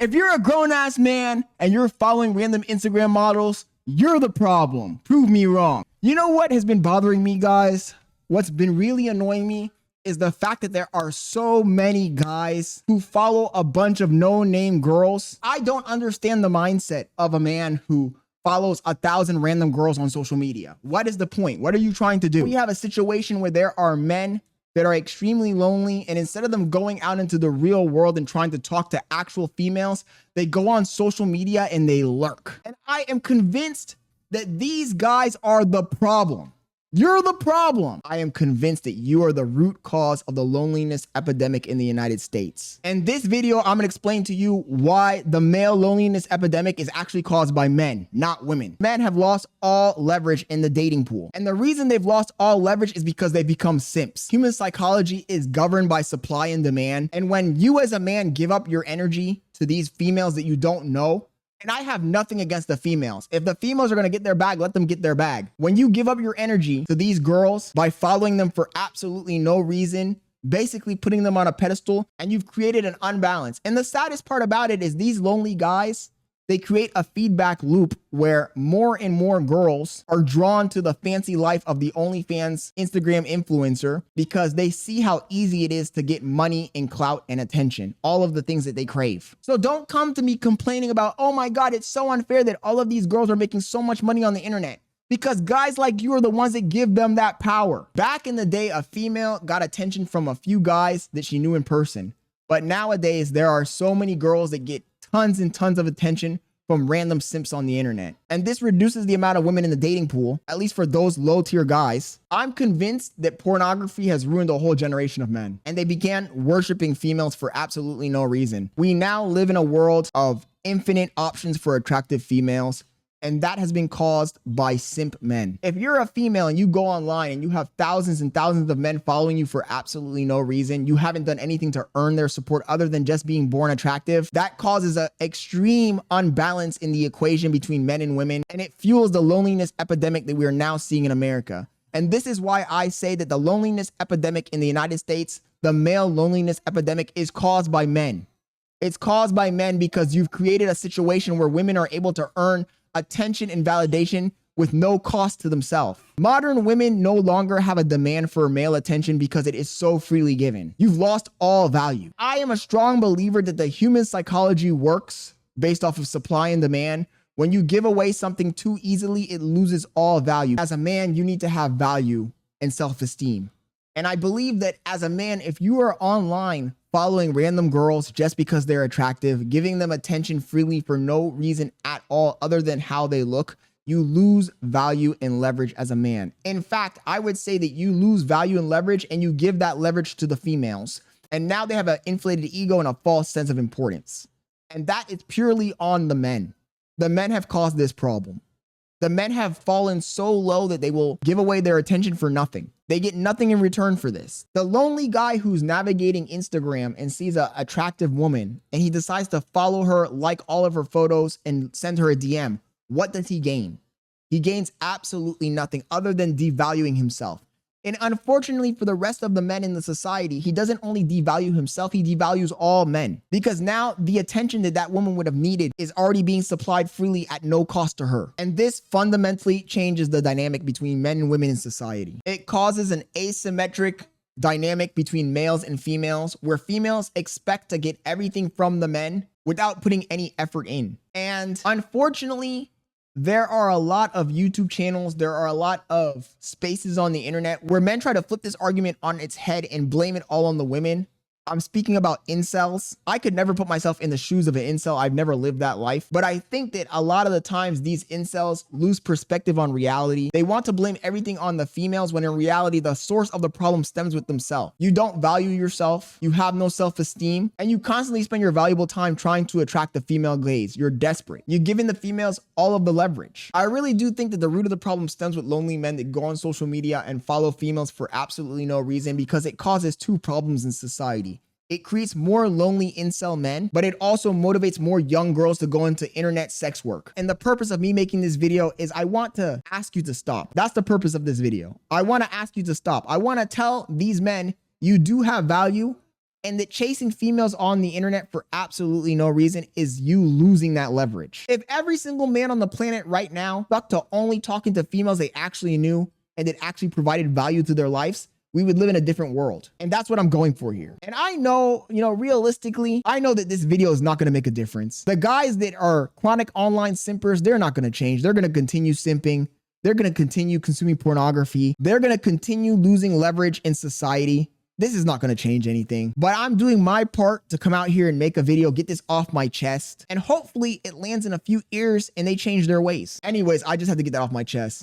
If you're a grown-ass man and you're following random Instagram models, you're the problem. Prove me wrong. You know what has been bothering me, guys? What's been really annoying me is the fact that there are so many guys who follow a bunch of no-name girls. I don't understand the mindset of a man who follows 1,000 random girls on social media. What is the point? What are you trying to do? We have a situation where there are men that are extremely lonely, and instead of them going out into the real world and trying to talk to actual females, they go on social media and they lurk. And I am convinced that these guys are the problem. You're the problem. I am convinced that you are the root cause of the loneliness epidemic in the United States. In this video, I'm gonna explain to you why the male loneliness epidemic is actually caused by men, not women. Men have lost all leverage in the dating pool. And the reason they've lost all leverage is because they become simps. Human psychology is governed by supply and demand. And when you as a man give up your energy to these females that you don't know, and I have nothing against the females. If the females are going to get their bag, let them get their bag. When you give up your energy to these girls by following them for absolutely no reason, basically putting them on a pedestal, and you've created an unbalance. And the saddest part about it is these lonely guys, they create a feedback loop where more and more girls are drawn to the fancy life of the OnlyFans Instagram influencer because they see how easy it is to get money and clout and attention, all of the things that they crave. So don't come to me complaining about, oh my God, it's so unfair that all of these girls are making so much money on the internet. Because guys like you are the ones that give them that power. Back in the day, a female got attention from a few guys that she knew in person. But nowadays, there are so many girls that get tons and tons of attention from random simps on the internet. And this reduces the amount of women in the dating pool, at least for those low tier guys. I'm convinced that pornography has ruined a whole generation of men, and they began worshiping females for absolutely no reason. We now live in a world of infinite options for attractive females, and that has been caused by simp men. If you're a female and you go online and you have thousands and thousands of men following you for absolutely no reason, you haven't done anything to earn their support other than just being born attractive, that causes an extreme unbalance in the equation between men and women, and it fuels the loneliness epidemic that we are now seeing in America. And this is why I say that the loneliness epidemic in the United States, the male loneliness epidemic, is caused by men. It's caused by men because you've created a situation where women are able to earn attention and validation with no cost to themselves. Modern women no longer have a demand for male attention because it is so freely given. You've lost all value. I am a strong believer that the human psychology works based off of supply and demand. When you give away something too easily, it loses all value. As a man, you need to have value and self-esteem. And I believe that as a man, if you are online following random girls just because they're attractive, giving them attention freely for no reason at all other than how they look, you lose value and leverage as a man. In fact, I would say that you lose value and leverage and you give that leverage to the females. And now they have an inflated ego and a false sense of importance. And that is purely on the men. The men have caused this problem. The men have fallen so low that they will give away their attention for nothing. They get nothing in return for this. The lonely guy who's navigating Instagram and sees an attractive woman and he decides to follow her, like all of her photos, and send her a DM, what does he gain? He gains absolutely nothing other than devaluing himself. And unfortunately for the rest of the men in the society, he doesn't only devalue himself, he devalues all men. Because now the attention that that woman would have needed is already being supplied freely at no cost to her. And this fundamentally changes the dynamic between men and women in society. It causes an asymmetric dynamic between males and females, where females expect to get everything from the men without putting any effort in. And unfortunately, there are a lot of YouTube channels, there are a lot of spaces on the internet where men try to flip this argument on its head and blame it all on the women. I'm speaking about incels. I could never put myself in the shoes of an incel. I've never lived that life. But I think that a lot of the times these incels lose perspective on reality. They want to blame everything on the females when in reality, the source of the problem stems with themselves. You don't value yourself. You have no self-esteem. And you constantly spend your valuable time trying to attract the female gaze. You're desperate. You're giving the females all of the leverage. I really do think that the root of the problem stems with lonely men that go on social media and follow females for absolutely no reason, because it causes two problems in society. It creates more lonely incel men, but it also motivates more young girls to go into internet sex work. And the purpose of me making this video is I want to ask you to stop. That's the purpose of this video. I want to ask you to stop. I want to tell these men, you do have value, and that chasing females on the internet for absolutely no reason is you losing that leverage. If every single man on the planet right now stuck to only talking to females they actually knew and that actually provided value to their lives, we would live in a different world. And that's what I'm going for here. And I know, realistically, I know that this video is not going to make a difference. The guys that are chronic online simpers, they're not going to change. They're going to continue simping. They're going to continue consuming pornography. They're going to continue losing leverage in society. This is not going to change anything, but I'm doing my part to come out here and make a video, get this off my chest, and hopefully it lands in a few ears and they change their ways. Anyways, I just have to get that off my chest.